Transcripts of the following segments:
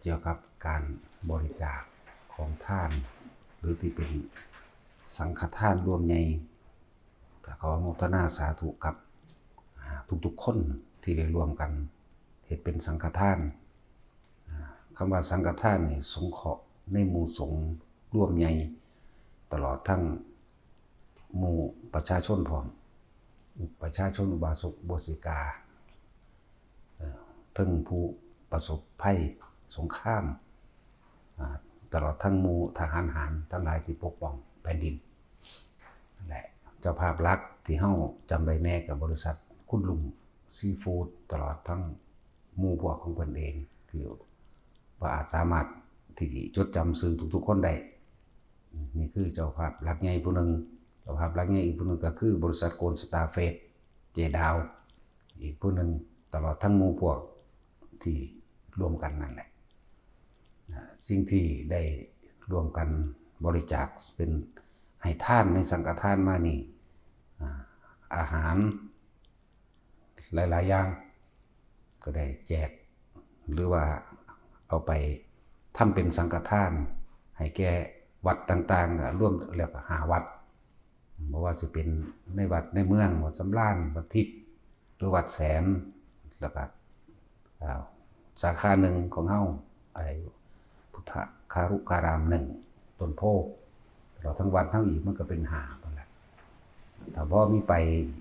เกี่ยวกับการบริจาคของท่านหรือที่เป็นสังฆทานรวมใหญ่ก็ขออนุโมทนาสาธุกับทุกๆคนที่ได้ร่วมกันเฮ็ดเป็นสังฆทานคำว่าสังฆทานนี่สงเคราะห์ในหมู่สงฆ์ร่วมใหญ่ตลอดทั้งหมู่ประชาชนพร้อมประชาชนอุบาสกอุบาสิกาทั้งผู้ประสบภัยสงครามตลอดทั้งหมู่ทหารหารทั้งหลายที่ปกป้องแผ่นดินนั่นแหละเจ้าภาพหลักที่เฮาจำได้แน่กับบริษัทคุณลุงซีฟู้ดตลอดทั้งหมู่พวกของเพิ่นเองคือว่าอาจสามารถที่จะจดจำชื่อทุกๆคนได้นี่คือเจ้าภาพหลักใหญ่ผู้หนึ่งเจ้าภาพหลักใหญ่อีกผู้หนึ่งก็คือบริษัทโกลด์สตาร์เฟสเจดาวอีกผู้หนึ่งตลอดทั้งหมู่พวกที่รวมกันนั่นแหละสิ่งที่ได้รวมกันบริจาคเป็นให้ทานในสังฆทานมานี่อาหารหลายๆอย่างก็ได้แจกหรือว่าเอาไปทำเป็นสังฆทานให้แก่วัดต่างๆร่วมเรียกว่า5 วัดบ่ว่าสิเป็นในวัดในเมืองวัดสำราญวัดทิพย์หรือวัดแสนแล้วก็สาขาหนึ่งของเฮาพุทธคารุการาม1ต้นโพเราทั้งวัดเฮาอีกมันก็เป็น5นั่นแหละถ้าบ่มีไป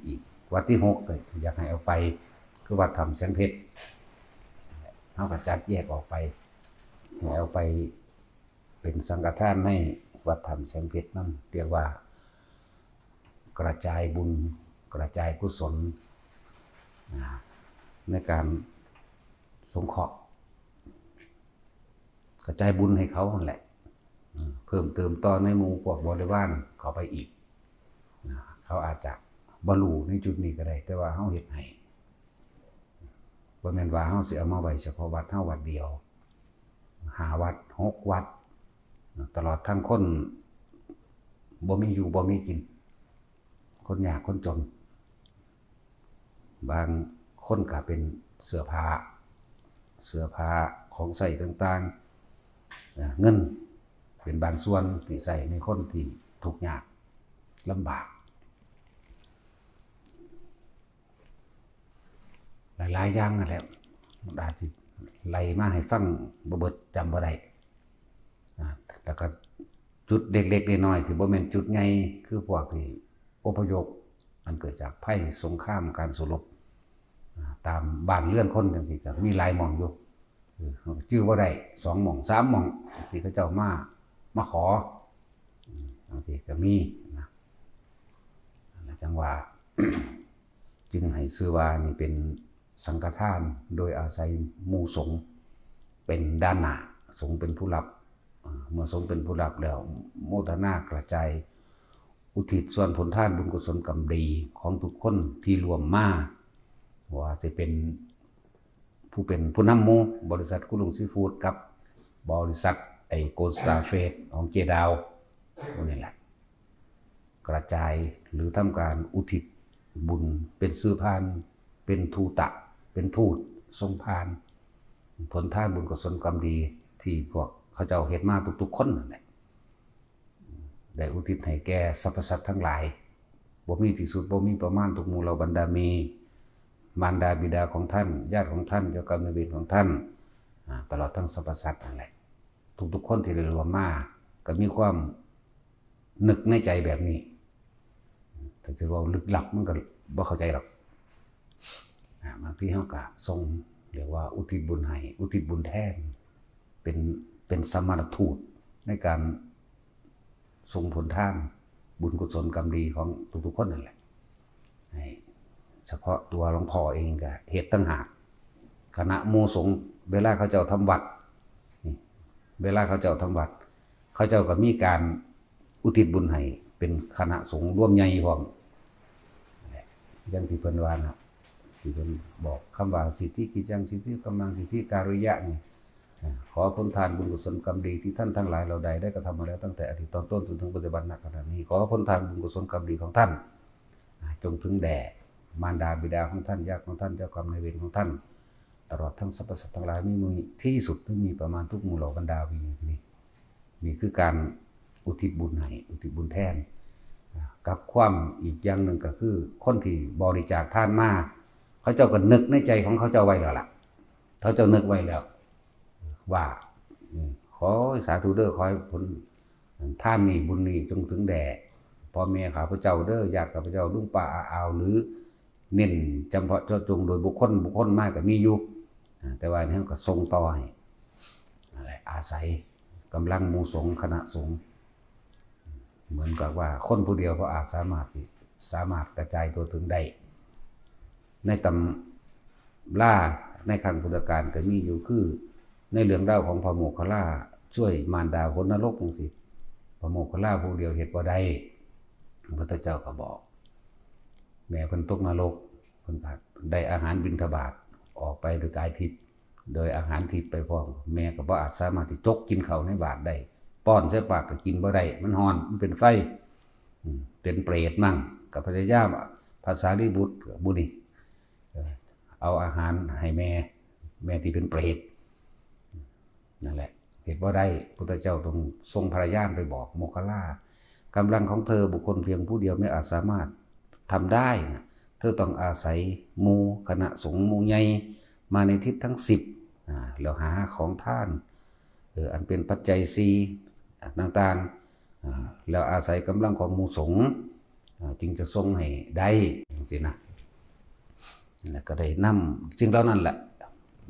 อีกวัดที่6ก็อยากให้เอาไปคือวัดถ้ำแสงเพชรเฮาก็จัดแยกออกไปให้เอาไปเป็นสังฆทานในวัดถ้ำแสงเพชรนั่นเรียกว่ากระจายบุญกระจายกุศลในการสงเคราะห์กระจายบุญให้เขานั่นแหละเพิ่มเติมต่อในหมู่พวกบริวารเข้าไปอีกเขาอาจจะบ่รู้ในจุดนี้ก็ได้แต่ว่าเฮาเฮ็ดให้บ่แม่นว่าเฮาสิเอามาไว้เฉพาะวัดเฮาวัดเดียว5 วัด6 วัดตลอดทั้งคนบ่มีอยู่บ่มีกินคนยากคนจนบางคนก็เป็นเสื้อผ้าของใช้ต่างๆเงินเป็นบางส่วนที่ใช้ในคนที่ทุกข์ยากลำบากหลายๆอย่างนั่นแหละอาจสิไล่มาให้ฟังบ่เบิดจำบ่ได้แล้วก็จุดเล็กๆน้อยๆที่บ่แม่นจุดใหญ่คือพวกที่อพยพมันเกิดจากภัยสงครามการสู้รบตามบ้านเรือนคนจังซี่ก็มีหลายหม่องอยู่ชื่อบ่ได้2 หม่อง3 หม่องที่เขาเจ้ามาขอจังซี่ก็มีนะจังว่า จึงให้ชื่อว่านี่เป็นสังฆทานโดยอาศัยหมู่สงฆ์เป็นด้านหน้าสงฆ์เป็นผู้รับเมื่อสงฆ์เป็นผู้รับแล้วโมทนากระจายอุทิศส่วนผลทานบุญกุศลกรรมดีของทุกคนที่รวมมาว่าจะเป็นผู้นำหมู่บริษัทคุณลุงซีฟู้ดกับบริษัทโกลด์สตาร์เฟสของเจดาวพวกนี้แหละกระจายหรือทำการอุทิศบุญเป็นสื่อพานเป็นทูตะเป็นทูตทรงพานผลทานบุญกุศลกรรมดีที่พวกเขาเจ้าเฮ็ดมาทุกๆคนนั่นแหละได้อุทิศให้แก่สรรพสัตว์ทั้งหลายบ่มีที่สุดบ่มีประมาณทุกหมู่เหล่าบรรดามีมารดาบิดาของท่านญาติของท่านเจ้ากรรมนายเวรของท่านตลอดทั้งสรรพสัตว์นั่นแหละทุกๆคนที่ได้รวมมาก็มีความนึกในใจแบบนี้ถ้าจะว่าลึกลับมันก็บ่เข้าใจหรอกบางทีเฮาก็ทรงเรียกว่าอุทิศบุญให้อุทิศบุญแทนเป็นสมณทูตในการทรงผลทานบุญกุศลกรรมดีของทุกๆคนนั่นแหละเฉพาะตัวหลวงพ่อเองก็เฮ็ดตั้งหากคณะหมู่สงฆ์เวลาเขาเจ้าทำวัดเวลาเขาเจ้าทำวัดเขาเจ้าก็มีการอุทิศบุญให้เป็นคณะสงฆ์ร่วมใหญ่พร้อมอย่างที่เพิ่นว่านะที่เพิ่นบอกคำว่าสิทธิกิจจังสิทธิกำลังสิทธิการุยะนี่ขอผลทานบุญกุศลกรรมดีที่ท่านทั้งหลายเราใดได้กระทำมาแล้วตั้งแต่อดีตตอนต้นจนถึงปัจจุบันณขณะนี้ขอผลทานบุญกุศลกรรมดีของท่านจงถึงแด่มารดาบิดาของท่านญาติของท่านเจ้ากรรมนายเวรของท่าน ตลอดทั้งสรรพสัตว์ทั้งหลายไม่มีที่สุดไม่มีประมาณทุกหมู่เหล่าบรรดาวีนี่คือการอุทิศบุญให้อุทิศบุญแทนกับความอีกอย่างหนึ่งก็คือคนที่บริจาคทานมาเขาเจ้าก็นึกในใจของเขาเจ้าไว้แล้วล่ะเขาเจ้านึกไว้แล้วว่าขอสาธุเด้อขอให้ผลท่านนี้บุญนี้จงถึงแด่พ่อแม่ข้าพเจ้าเด้อญาติข้าพเจ้าลุงป้าอาหรือเน้นจำเพาะเจาะจงโดยบุคคลมากก็มีอยู่แต่ว่านี่ก็ทรงต่อให้อาศัยกำลังหมู่สงฆ์คณะสงฆ์เหมือนกับว่าคนผู้เดียวก็อาจสามารถกระจายตัวถึงได้ในตำราในครั้งพุทธกาลก็มีอยู่คือในเรื่องเล่าของพระโมคคัลลาช่วยมารดาพ้นนรกจังซี่พระโมคคัลลาผู้เดียวเฮ็ดบ่ได้พระพุทธเจ้าก็บอกแม่เพิ่นตกนรกเพิ่นก็ได้อาหารบิณฑบาตออกไปโดยกายทิพย์โดยอาหารทิพย์ไปพร้อมแม่ก็บ่อาจสามารถที่จกกินข้าวในบาตรได้ป้อนใส่ปากก็กินบ่ได้มันร้อนมันเป็นไฟเป็นเปรตมั่งก็พยายามภาษาลิบุตรบุนี่เอาอาหารให้แม่ที่เป็นเปรตนั่นแหละเหตุบ่ได้พุทธเจ้าต้องทรงพระญาณไปบอกโมคคัลลากำลังของเธอบุคคลเพียงผู้เดียวไม่อาจสามารถทำได้เธอต้องอาศัยหมู่คณะสงฆ์หมู่ใหญ่มาในทิศทั้ง10แล้วหาของท่านอันเป็นปัจจัย4ต่างๆแล้วอาศัยกำลังของหมู่สงฆ์จึงจะทรงให้ได้สินะก็ได้นำจึงแล้วนั่นแหละ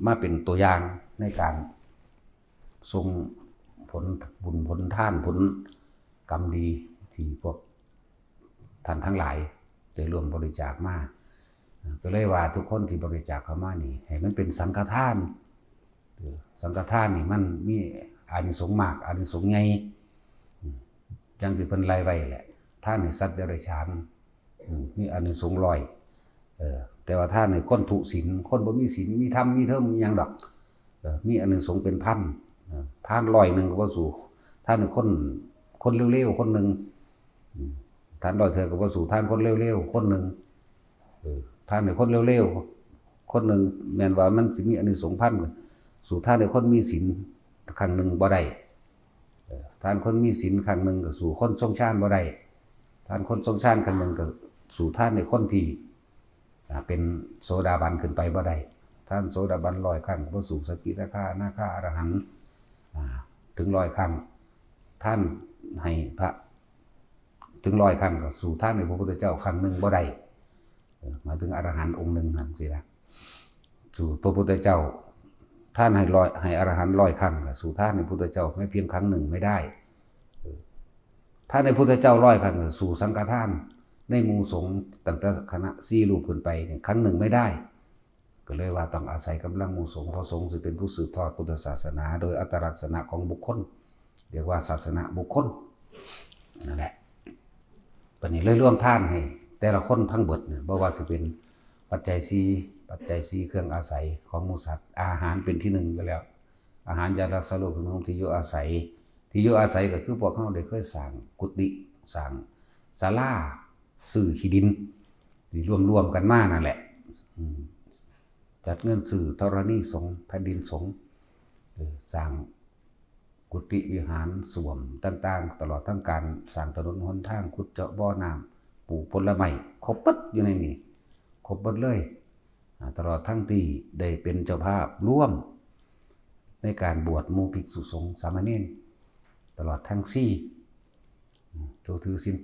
มาเป็นตัวอย่างในการทรงผลบุญผลทานผลกรรมดีที่พวกท่านทั้งหลายได้ร่วมบริจาคมาก็เลยว่าทุกคนที่บริจาคเข้ามานี่ให้มันเป็นสังฆทานสังฆทานนี่มันมีอานิสงส์มากอานิสงส์ใหญ่จังที่เพิ่นไล่ไว้แหละท่านให้สัตว์เดรัจฉานมีอานิสงส์แต่ว่าท่านในคนทุศีลคนบ่มีศีลมีธรรมมีเทิมมีหยังดอกมีอานิสงส์เป็นพันท่าน100นึงก็บ่สู้ท่านคนเร็วๆคนนึงท่าน100เทื่อก็บ่สู้ท่านคนเร็วๆคนนึงท่านในคนเร็วๆคนนึงแม่นว่ามันสิมีอานิสงส์พันสู่ท่านในคนมีศีลครั้งนึงบ่ได้ท่านคนมีศีลครั้งนึงก็สู่คนทรงฌานบ่ได้ท่านคนทรงฌานครั้งนึงก็สู่ท่านในคนที่เป็นโสดาบันขึ้นไปบ่ได้ท่านโสดาบัน100ครั้งบ่สู่สกิทาคาอนาคาอรหันต์ถึง100ครั้งท่านให้พระถึง100ครั้งก็สู่ท่านในพระพุทธเจ้าครั้งนึงบ่ได้หมายถึงอรหันต์องค์นึงนั่นสิล่ะสู่พระพุทธเจ้าท่านให้อรหันต์100ครั้งก็สู่ท่านในพระพุทธเจ้าไม่เพียงครั้งหนึ่งไม่ได้ท่านในพระพุทธเจ้า100ครั้งก็สู่สังฆทานในหมู่สงฆ์ตั้งแต่คณะ4รูปขึ้นไปเนี่ยครั้งหนึ่งไม่ได้ก็เลยว่าต้องอาศัยกำลังหมู่สงฆ์เพราะสงฆ์สิเป็นผู้สืบทอดพุทธศาสนาโดยอัตลักษณะของบุคคลเรียกว่าศาสนาบุคคลนั่นแหละปานนี้เลยร่วมท่านให้แต่ละคนทั้งเบิดเนี่ยบ่ว่าสิเป็นปัจจัย4เครื่องอาศัยของหมู่สัตว์อาหารเป็นที่1ไปแล้วอาหารยารักษาโรคเป็นของที่อยู่อาศัยก็คือพวกเฮาได้เคยสร้างกุฏิสร้างศาลาซื้อขี้ดินที่รวมกันมานั่นแหละจัดเงินซื้อธรณีสงฆ์แผ่นดินสงฆ์สร้างกุฏิวิหารส้วมต่างๆตลอดทั้งการสร้างถนนหนทางขุดเจาะบ่อน้ำปลูกผลไม้ครบปึ๊ดอยู่ในนี้ครบเบิดเลยตลอดทั้งที่ได้เป็นเจ้าภาพร่วมในการบวชหมู่ภิกษุสงฆ์สามเณรตลอดทั้งถือศีล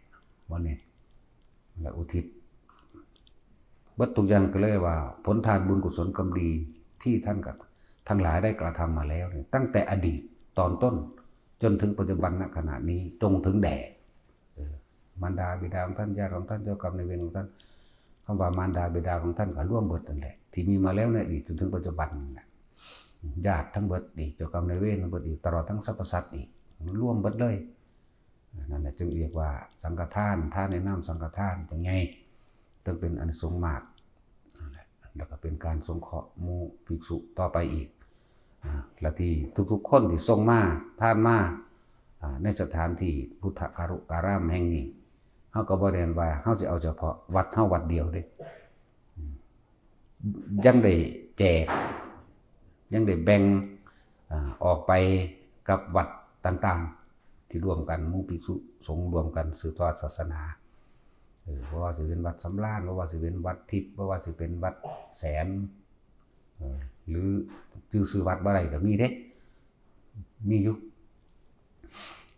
8วันนี้และอุทิศวัตถุอย่างก็เลยว่าผลทานบุญกุศลกรรมดีที่ท่านกับทั้งหลายได้กระทำมาแล้วเนี่ยตั้งแต่อดีตตอนต้นจนถึงปัจจุบันณขณะนี้จงถึงแด่มารดาบิดาของท่านญาติของท่านเจ้ากรรมนายเวรของท่านคำว่ามารดาบิดาของท่านก็ร่วมเบิดนั่นแหละที่มีมาแล้วในอดีตจนถึงปัจจุบันญาติทั้งเบิดอีกเจ้ากรรมนายเวรทั้งเบิดอีกตลอดทั้งสรรพสัตว์อีกร่วมเบิดเลยนั่นแหละจึงเรียกว่าสังฆทานท่านในนามสังฆทานจังไงจึงเป็นอานิสงส์มากแล้วก็เป็นการสงเคราะห์หมู่ภิกษุต่อไปอีกและที่ทุกๆคนที่ทรงมาท่านมาในสถานที่พุทธการามแห่งนี้เฮาก็บ่ได้ว่าเฮาสิเอาเฉพาะวัดเฮาวัดเดียวเด้ยังได้ แจกยังได้แบ่งออกไปกับวัดต่างๆที่ร่วมกันหมู่ภิกษุสงฆ์รวมกันสืบทอดศาสนาเพราะว่าสิเป็นวัดสำราญเพราะว่าสิเป็นวัดทิพย์เพราะว่าสิเป็นวัดแสนหรือชื่อวัดบ่ได้ก็มีเด้มีอยู่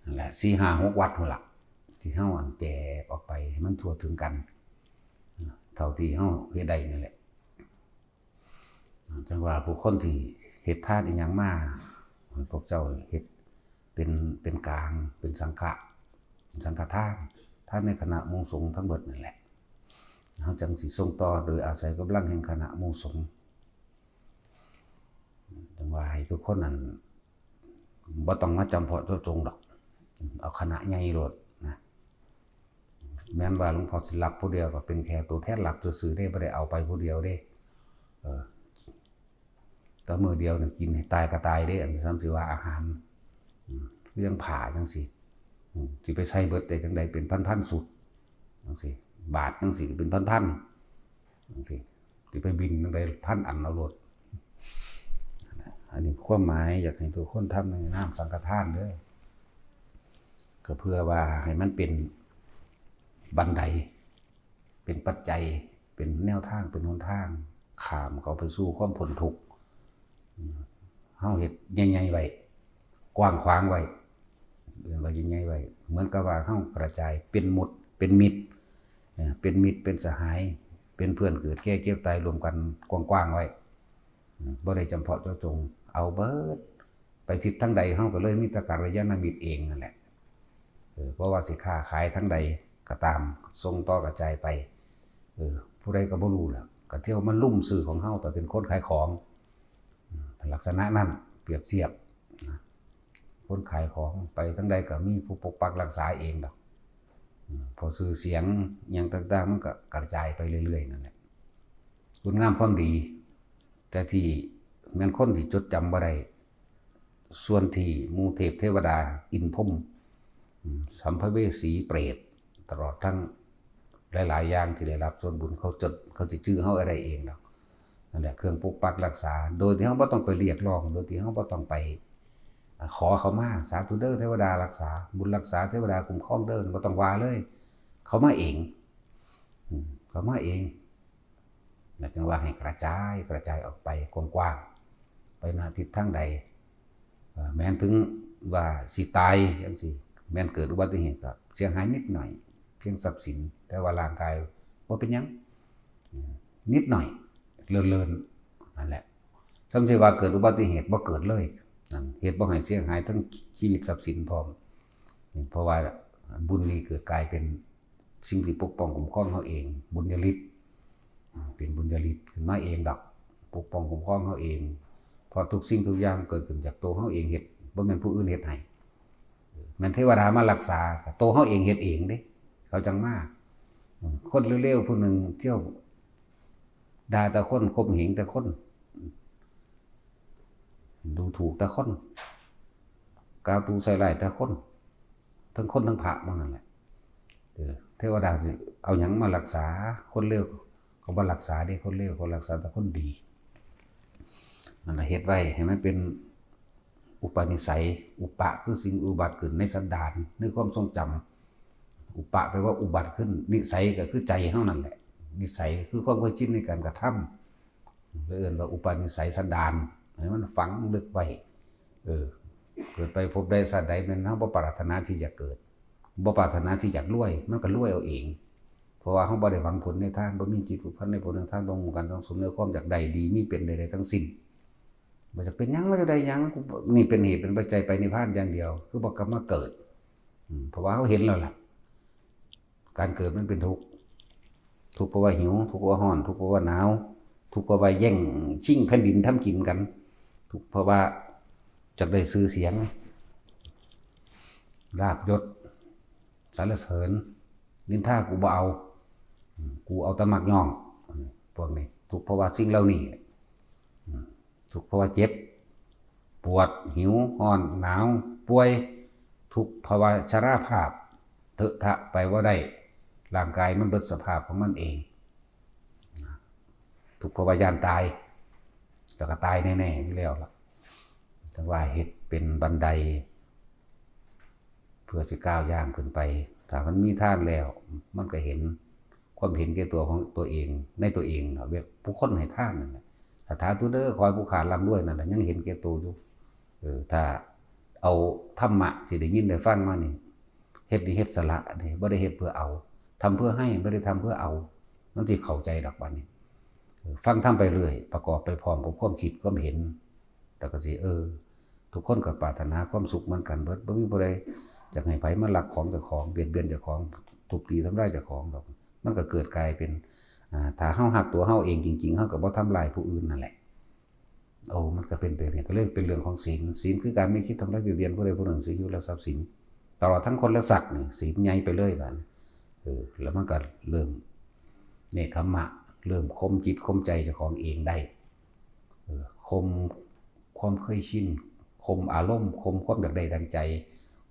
นั่นแหละ4 5 6 วัดพุ่นล่ะที่เฮาแจกออกไปให้มันทั่วถึงกันเท่าที่เฮาเฮ็ดได้นี่แหละจังว่าผู้คนที่เฮ็ดทานอีหยังมาพวกเจ้าเฮ็ดเป็นกลางเป็นสังฆทานท่านในคณะหมู่สงฆ์ทั้งหมดนั่นแหละเฮาจังสิส่งต่อโดยอาศัยกำลังแห่งคณะหมู่สงฆ์จังว่าให้ทุกคนนั้นบ่ต้องมาจำเพาะเจาะจงดอกเอาคณะใหญ่โลดนะแม้นว่าหลวงพ่อสิรับผู้เดียวก็เป็นแค่ตัวแทนรับซื่อๆได้บ่ได้เอาไปผู้เดียวเด้แต่มื้อเดียวนี่กินให้ตายก็ตายเด้อันซ้ำสิว่าอาหารเรื่องผ่าจังซี่สิไปใช้เบิดได้จังได๋เป็นพันๆสุดจังซี่บาทจังซี่เป็นพันๆจังซี่สิไปบินจังได๋พันอันเอาโลดอันนี้ความหมายอยากให้ทุกคนทำในนามสังฆทานเด้อก็เพื่อว่าให้มันเป็นบันไดเป็นปัจจัยเป็นแนวทางเป็นหนทางข้ามเขาไปสู่ความพ้นทุกข์เฮาเฮ็ดใหญ่ๆไว้กว้างขวางไว้เรียนว่าใหญ่ๆไว้เหมือนกับว่าเฮากระจายเป็นมิตรเป็นสหายเป็นเพื่อนเกิดแก่เจ็บตายรวมกันกว้างๆไว้บ่ได้จำเพาะเจาะจงเอาเบิดไปทิศทางใดเฮาก็เลยมีแต่กัลยาณมิตรเองนั่นแหละเพราะว่าสิค้าขายทั้งใดก็ตามส่งต่อกระจายไปผู้ใดก็บ่รู้ล่ะก็เที่ยวมันลุ่มสื่อของเฮาแต่เป็นคนขายของลักษณะนั้นเปรียบเทียบคนขายของไปทั้งใดก็มีผู้ปกปักรักษาเองดอกพอสื่อเสียงอย่างต่างๆมันก็กระจายไปเรื่อยๆนั่นแหละคุณงามความดีแต่ที่แม่นคนที่จดจำบ่ได้ส่วนที่หมู่เทพเทวดาอินพรหมสัมภเวสีเปรตตลอดทั้งหลายๆอย่างที่ได้รับส่วนบุญเขาสิชื่อเฮาอะไรเองดอกนั่นแหละเครื่องปกปักรักษาโดยที่เฮาบ่ต้องไปเรียกร้องโดยที่เฮาบ่ต้องไปขอเขามาสาธุเด้อเทวดารักษาบุญรักษาเทวดาคุ้มครองเด้อบ่ต้องว่าเลยเขามาเองแล้วจึงว่าให้กระจายออกไปกว้างๆไปหน้าทิศทางใดแม้นถึงว่าสิตายจังซี่แม้นเกิดอุบัติเหตุก็เสียหายนิดหน่อยเพียงทรัพย์สินแต่ว่าร่างกายบ่เป็นหยังนิดหน่อยเลินๆนั่นแหละสำสิว่าเกิดอุบัติเหตุบ่เกิดเลยนั่นเหตุบ่ให้เสียหายทั้งชีวิตทรัพย์สินพร้อมเพราะว่าบุญนี้เกิดกลายเป็นสิ่งที่ปกป้องคุ้มครองเฮาเองบุญญาฤทธิ์เป็นบุญญาฤทธิ์ขึ้นมาเองดอกปกป้องคุ้มครองเฮาเองเพราะทุกสิ่งทุกอย่างเกิดขึ้นจากตัวเฮาเองเฮ็ดบ่แม่นผู้อื่นเฮ็ดให้แม่นเทวดามารักษาตัวเฮาเองเฮ็ดเองเด้เขาจังมาคนเร็วๆผู้นึงเที่ยวด่าแต่คนข่มเหงแต่คนดูถูกแต่คนกล่าวตูใส่ร้ายแต่คนทั้งคนทั้งพระบ่นั่นแหละเทวดาสิเอาหยังมารักษาคนเลวเขาบ่รักษาเด้คนเลวเขารักษาแต่คนดีนั่นล่ะเฮ็ดไว้ให้มันเป็นอุปนิสัยอุปะคือสิ่งอุบัติขึ้นในสันดานในความทรงจำอุปะแปลว่าอุบัติขึ้นนิสัยก็คือใจเฮานั่นแหละนิสัยคือความเคยชินในการกระทำเอิ้นว่าอุปนิสัยสันดานให้มันฝังลึกไว้เกิดไปพบใดชาติใดแม่นเฮาบ่ปรารถนาที่จะเกิดบ่ปรารถนาที่จะรวยมันก็รวยเอาเองเพราะว่าเฮาบ่ได้หวังผลในทางบ่มีจิตผูกพันในผลในทางบ่มุ่งกันต้องสมในความอยากได้ดีมีเป็นใดๆทั้งสิ้นบ่จะเป็นหยังบ่จะได้หยังนี่เป็นเหตุเป็นปัจจัยไปนิพพานอย่างเดียวคือบ่กลับมาเกิดเพราะว่าเฮาเห็นแล้วล่ะการเกิดมันเป็นทุกข์เพราะว่าหิวทุกข์เพราะว่าร้อนทุกข์เพราะว่าหนาวทุกข์เพราะว่าแย่งชิงแผ่นดินทำกินกันทุกข์เพราะว่าจักได้ชื่อเสียงลาภยศสรรเสริญนินทากูบ่เอากูเอาแต่มักย่องพวกนี้ทุกข์เพราะว่าสิ่งเหล่านี้ทุกข์เพราะว่าเจ็บปวดหิวร้อนหนาวป่วยทุกข์เพราะว่าชราภาพเถอะทะไปว่าได้ร่างกายมันเบิดสภาพของมันเองทุกข์เพราะว่าย่านตาย แล้วก็ตายแน่ๆอยู่แล้วล่ะจังว่าเฮ็ดเป็นบันไดเพื่อสิก้าวย่างขึ้นไปถ้ามันมีทางแล้วมันก็เห็นความเห็นแก่ตัวของตัวเองในตัวเองเนาะเว้ยผู้คนให้ทานนั่นแหละถ้าถาตุเด้อขอให้ผู้ขาร่ำรวยนั่นแหละยังเห็นแก่ตัวอยู่ถ้าเอาธรรมะที่ได้ยินได้ฟังมานี่เฮ็ดนี่เฮ็ดสละนี่บ่ได้เฮ็ดเพื่อเอาทำเพื่อให้บ่ได้ทำเพื่อเอามันสิเข้าใจดอกบัดนี้ฟังทำไปเรื่อยประกอบไปพร้อมกับความคิดความเห็นแล้วก็สิทุกคนก็ปรารถนาความสุขเหมือนกันเบิดบ่มีผู้ใดอยากให้ไผมาลักของเจ้าของเบียดเบียนเจ้าของทุบตีทำร้ายเจ้าของดอกมันก็เกิดกลายเป็นถ้าเฮาฮักตัวเฮาเองจริงๆเฮาก็บ่ทำลายผู้อื่นนั่นแหละมันก็เป็นไปแบบนี้ก็เลยเป็นเรื่องของศีลศีลคือการไม่คิดทำร้ายเบียดเบียนผู้ใดผู้หนึ่งชีวิตและทรัพย์สินตลอดทั้งคนและสัตว์นี่ศีลใหญ่ไปเลยบัดแล้วมันก็เริ่มเนกขัมมะเริ่มคมจิตคมใจเจ้าของเองได้คมความเคยชินคมอารมณ์คมความอยากได้ดังใจ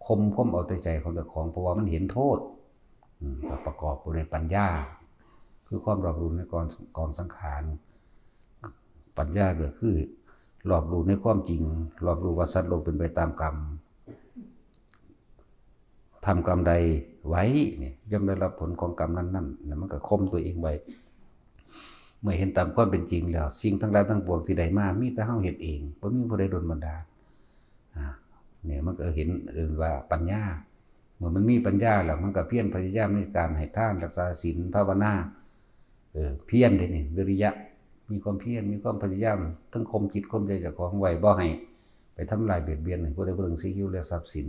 คมความเอาแต่ใจของเจ้าของเพราะว่ามันเห็นโทษประกอบด้วยปัญญาคือความรอบรู้ในกองสังขารปัญญาก็คือรอบรู้ในความจริงรอบรู้ว่าสัตว์โลกเป็นไปตามกรรมทำกรรมใดไว้เนี่ยย่อมได้รับผลของกรรมนั้นๆมันก็คมตัวเองไว้เมื่อเห็นตามความเป็นจริงแล้วสิ่งทั้งหลายทั้งปวงที่ได้มามีแต่เฮาเฮ็ดเองบ่มีผู้ใดโดนบันดาลเนี่ยมันก็เห็นว่าปัญญาเมื่อมันมีปัญญาแล้วมันก็เพียรพยายามในการให้ทานรักษาศีลภาวนาเพียรเด้นี่วิริยะมีความเพียรมีความพยายามทั้งคมจิตคมใจเจ้าของไว้บ่ให้ไปทำลายเบียดเบียนให้ผู้ใดผู้หนึ่งสิหิวและทรัพย์สิน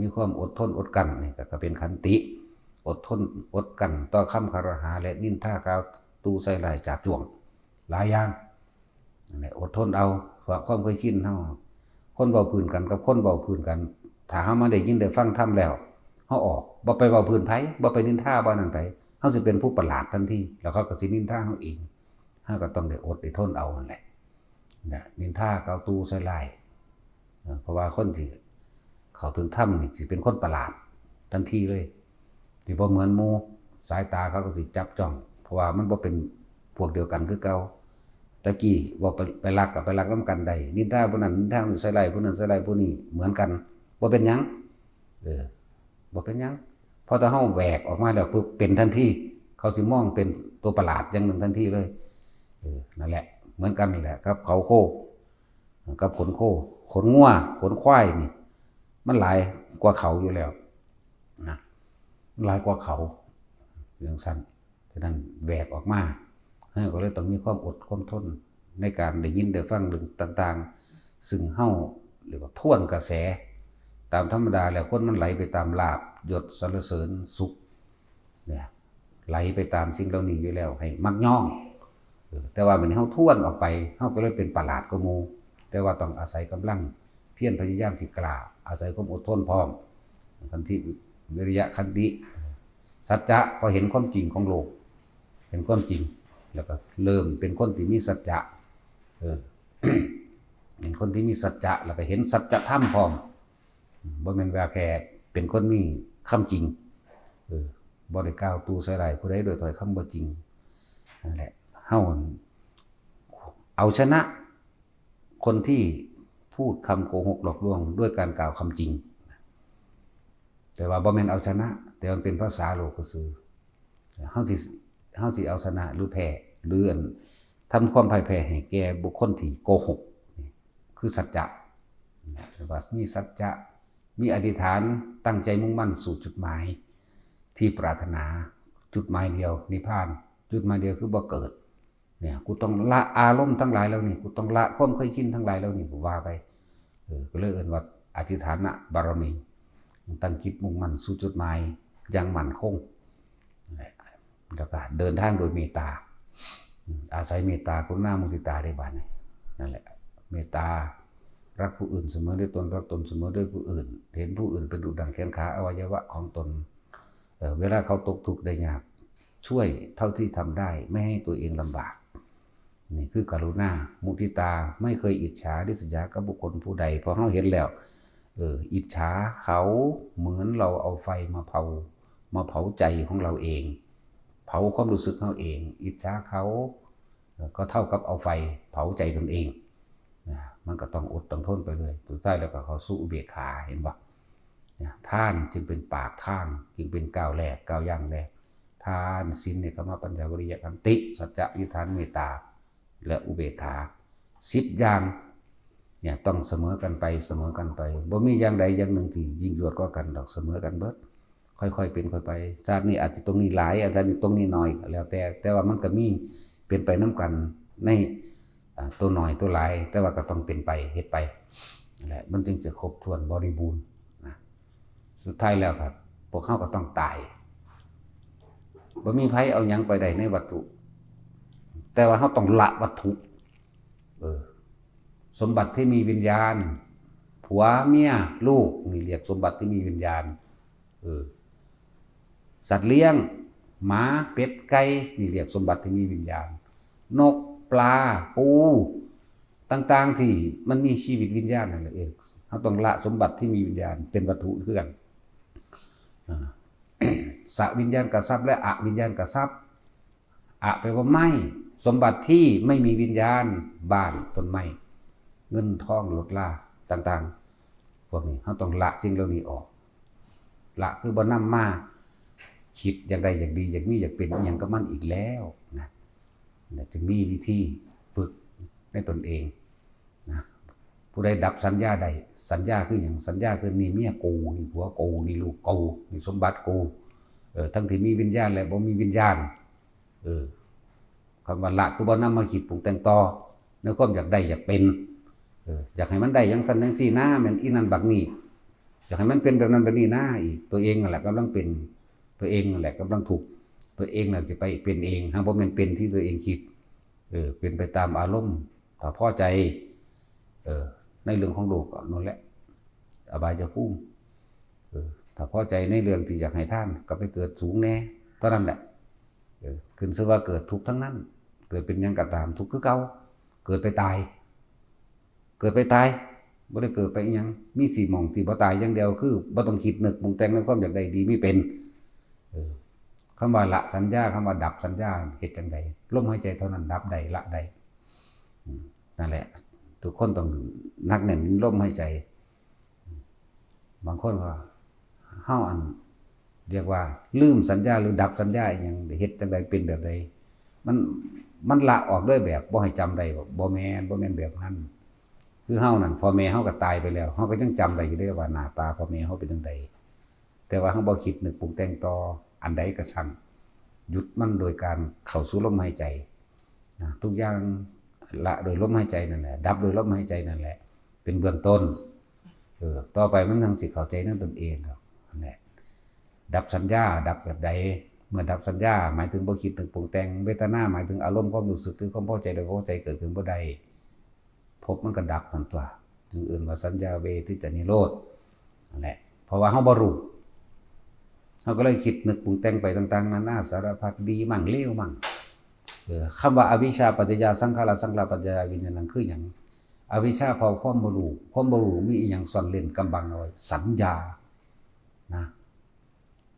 มีความอดทนอดกั้นนี่ก็เป็นขันติอดทนอดกั้นต่อคำคารหาและนินทากล่าวตูใส่ร้ายจาบจ้วงหลายอย่างนี่อดทนเอาฝากความเคยชินเฮาคนเว้าพื้นกันกับคนเว้าพื้นกันถ้าเฮามาได้ยินได้ฟังธรรมแล้วเฮาออกบ่ไปเว้าพื้นไผบ่ไปนินทาบ่นั่นไผเฮาสิเป็นผู้ประหลาดทันทีแล้วเขาก็สินินทาเฮาเองเฮาก็ต้องได้อดได้ทนเอานั่นแหละนินทากล่าวตูใส่ร้ายเพราะว่าคนที่เขาถึงธรรมนี่สิเป็นคนประหลาดทันทีเลยที่บ่เหมือนหมู่สายตาเขาก็สิจับจ้องเพราะว่ามันบ่เป็นพวกเดียวกันคือเก่าตะกี้ว่าไปรักกับไปรักนำกันได้นินทาผู้นั้นนินทาผู้นี้ใส่ร้ายผู้นั้นใส่ร้ายผู้นี้เหมือนกันบ่เป็นหยังบ่เป็นหยังพอถ้าเฮาแหวกออกมาแล้วปุ๊บเป็นทันทีเขาสิมองเป็นตัวประหลาดอย่างหนึ่งทันทีเลยนั่นแหละเหมือนกันนั่นแหละครับเขาโคกับขนโคขนงัวขนควายนี่มันหลายกว่าเขาอยู่แล้วนะหลายกว่าเขาเรื่องสั้นฉะนั้นแหวกออกมาก็เลยต้องมีความอดความทนในการได้ยินได้ฟังเรื่องต่างๆซึ่งเฮาเรียกว่าท่วนกระแสตามธรรมดาแล้วคนมันไหลไปตามลาภยศสรรเสริญสุขเนี่ยไหลไปตามสิ่งเหล่านี้อยู่แล้วให้มักย่องแต่ว่ามันเฮาท่วนออกไปเฮาก็เลยเป็นประหลาดกว่าหมู่แต่ว่าต้องอาศัยกำลังเพียรพยายามที่กล้าอาศัยความอดทนพร้อมขันติวิริยะขันติสัจจะพอเห็นความจริงของโลกเห็นความจริงแล้วก็เริ่มเป็นคนที่มีสัจจะเห็นคนที่มีสัจจะแล้วก็เห็นสัจธรรมพร้อมบ่แม่นว่าแค่เป็นคนมีคำจริงบ่ได้กล่าวตูใส่ร้ายผู้ใดโดยถ้อยคำบ่จริงนั่นแหละเฮาเอาชนะคนที่พูดคำโกหกหลอกลวงด้วยการกล่าวคำจริงแต่ว่าบ่แม่นเอาชนะแต่มันเป็นภาษาโลกซื่อเฮาสิเอาชนะหรือแพ้หรือทำความพ่ายแพ้ให้แก่บุคคลที่โกหกคือสัจจะว่ามีสัจจะมีอธิษฐานตั้งใจมุ่งมั่นสู่จุดหมายที่ปรารถนาจุดหมายเดียวนิพพานจุดหมายเดียวคือบ่เกิดเนี่ยกูต้องละอารมณ์ทั้งหลายแล้วนี่กูต้องละความเคยชินทั้งหลายแล้วนี่กูว่าไปก็เลยเอิ้นว่าอธิษฐานบารมีตั้งจิตมุ่งมั่นสู่จุดหมายอย่างมั่นคงแล้วก็เดินทางโดยเมตตาอาศัยเมตตากรุณามุทิตาได้บาดนี้นั่นแหละเมตตารักผู้อื่นเสมอด้วยตนรักตนเสมอด้วยผู้อื่นเห็นผู้อื่นเป็นดุจดังแขนขาอวัยวะของตนเวลาเขาตกทุกข์ได้ยากช่วยเท่าที่ทำได้ไม่ให้ตัวเองลำบากนี่คือกรุณามุทิตาไม่เคยอิจฉาริษยากับบุคคลผู้ใดพอเราเห็นแล้วอิจฉาเขาเหมือนเราเอาไฟมาเผาใจของเราเองเผาความรู้สึกเขาเองอิจฉาเขา ก็เท่ากับเอาไฟเผาใจตนเองมันก็ต้องอดต้องทนไปเลยสุดท้ายแล้วก็เขาสู้อุเบกขาเห็นบ่ท่านจึงเป็นปากทางจึงเป็นก้าวแรกก้าวย่างแรกทานศีลเนกขัมมะปัญญาวิริยะขันติสัจจะอธิษฐานเมตตาและอุเบกขา10อย่างเนี่ยต้องเสมอกันไปเสมอกันไปบ่มีอย่างใดอย่างหนึ่งที่ยิ่งยวดกว่ากันดอกเสมอกันเบิดค่อยๆเป็นค่อยไปชาตินี้อาจจะตรงนี้หลายอาจจะตรงนี้น้อยแล้วแต่ว่ามันก็มีเป็นไปน้ำกันในตัวน้อยตัวหลายแต่ว่าก็ต้องเป็นไปเฮ็ดไปแหละมันจึงจะครบถ้วนบริบูรณ์นะสุดท้ายแล้วครับพวกเขาก็ต้องตายบ่มีไผเอาหยังไปได้ในวัตถุแต่ว่าเขาต้องละวัตถุสมบัติที่มีวิญญาณผัวเมียลูกนี่เรียกสมบัติที่มีวิญญาณสัตว์เลี้ยงหมาเป็ดไก่นี่เรียกสมบัติที่มีวิญญาณนกปลาปูต่างๆที่มันมีชีวิตวิญญาณนั่นแหละเองเขาต้องละสมบัติที่มีวิญญาณเป็นวัตถุคือกันสวิญญาณกับทรัพย์และอวิญญาณกับทรัพย์แปลว่าไม่สมบัติที่ไม่มีวิญญาณบ้านต้นไม้เงินทองรถลาต่างๆพวกนี้เขาต้องละสิ่งเหล่านี้ออกละคือบ่นำมาคิดอย่างใดอย่างดีอย่างมีอยากเป็นอย่างก็มันอีกแล้วนะจึงมีวิธีฝึกในตนเองนะผู้ใดดับสัญญาใดสัญญาคืออย่างสัญญาคือนี่เมียกูนี่ผัวกูนี่ลูกกูนี่สมบัติกูทั้งที่มีวิญญาณและบ่มีวิญญาณคำว่าละคือบ่นำมาคิดปรุงแต่งต่อในความอยากได้อยากเป็นอยากให้มันได้อย่างสันอย่างสี่หน้าแม่นอีนั่นบักนี่อยากให้มันเป็นแบบนั้นแบบนี้หน้าอีกตัวเองนั่นแหละกำลังเป็นตัวเองนั่นแหละกำลังถูกตัวเองนั่นจะไปเป็นเองเพราะมันเป็นที่ตัวเองคิดเป็นไปตามอารมณ์ถ้าพอใจในเรื่องของโลกนั่นแหละอบายภูมิถ้าพอใจในเรื่องที่อยากให้ท่านก็ไปเกิดสูงแน่เท่านั้นแหละขึ้นซะว่าเกิดทุกข์ทั้งนั้นเกิดเป็นยังก็ตามทุกข์คือเก่าเกิดไปตายบ่ได้เกิดไปอีหยังมีสิหม่องสิบ่ตายอย่างเดียวคือบ่ต้องคิดนึกปรุงแต่งในความอยากได้ดีมีเป็นคำว่าละสัญญาคำว่าดับสัญญาเฮ็ดจังได๋ลมหายใจเท่านั้นดับได้ละได้นั่นแหละทุกคนต้องนักแน่นลมหายใจบางคนว่าเฮาเรียกว่าลืมสัญญาหรือดับสัญญาอีหยังเฮ็ดจังได๋เป็นแบบใดมันละออกด้วยแบบบ่ให้จำได้บ่แม่นแบบนั้นคือเฮานั่นพ่อแม่เฮาก็ตายไปแล้วเฮาก็ยังจำได้อยู่เด้ว่าหน้าตาพ่อแม่เฮาเป็นจังไดแต่ว่าเฮาบ่คิดนึกปรุงแต่งต่ออันใดก็ช่างหยุดมันโดยการเข้าสู่ลมหายใจนะทุกอย่างละโดยลมหายใจนั่นแหละดับโดยลมหายใจนั่นแหละเป็นเบื้องต้นต่อไปมันทั้งสิเข้าใจนั่นตนเองครับนั่นแหละดับสัญญาดับแบบใดเมื่อดับสัญญาหมายถึงบ่คิดนึกปรุงแต่งเวทนาหมายถึงอารมณ์ความรู้สึกหรือความพอใจโดยพอใจเกิดขึ้นบ่ได้พบมันก็ดับทั้งตัวจึงเอื่นว่าสัญญาเวทิตนิโรธนั่นแหละเพราะว่าเฮาบ่รู้เฮาก็เลยคิดนึกปรุงแต่งไปต่างๆนานาสารพัดดีมั่งเลวมั่งคำว่าอวิชชาปัจจยาสังขารสังขารปัจจยาวิญญาณคือหยังอวิชชาเพราะความบ่รู้มีอีหยังซ่อนเร้นกำบังเอาไว้สัญญานะ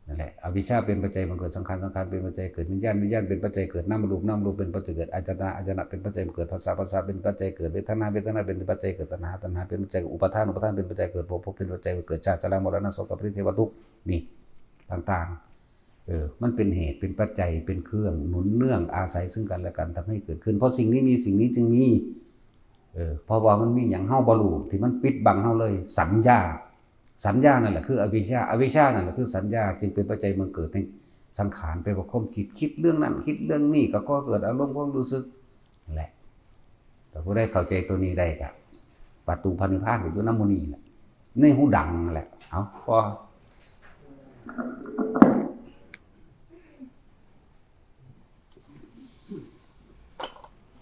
นั่นแหละอวิชชาเป็นปัจจัยบังเกิดสังขารเป็นปัจจัยเกิดวิญญาณเป็นปัจจัยเกิดนามรูปเป็นปัจจัยเกิดอาจนะเป็นปัจจัยเกิดภาษาเป็นปัจจัยเกิดเวทนาเป็นปัจจัยเกิดตัณหาเป็นปัจจัยอุปาทานเป็นปัจจัยเกิดภพเป็นปัจจัยเกิดชาติชรามรณะโสกปริเทวทุกข์นี่ต่างๆมันเป็นเหตุเป็นปัจจัยเป็นเครื่องหนุนเนื่องอาศัยซึ่งกันและกันทำให้เกิดขึ้นเพราะสิ่งนี้มีสิ่งนี้จึงมีเพราะว่ามันมีอย่างเฮาบ่รู้ที่มันปิดบังเฮาเลยสัญญานั่นแหละคืออวิชชานั่นแหละคือสัญญาจึงเป็นปัจจัยมันเกิดในสังขารไปประคมคิดเรื่องนั้นคิดเรื่องนี้ก็เกิดอารมณ์ความรู้สึกนั่นแหละแต่ผู้ใดเข้าใจตัวนี้ได้ก็ประตูพระนิพพานอยู่นำหมู่นี้แหละในหูดังนั่นแหละเอาพอ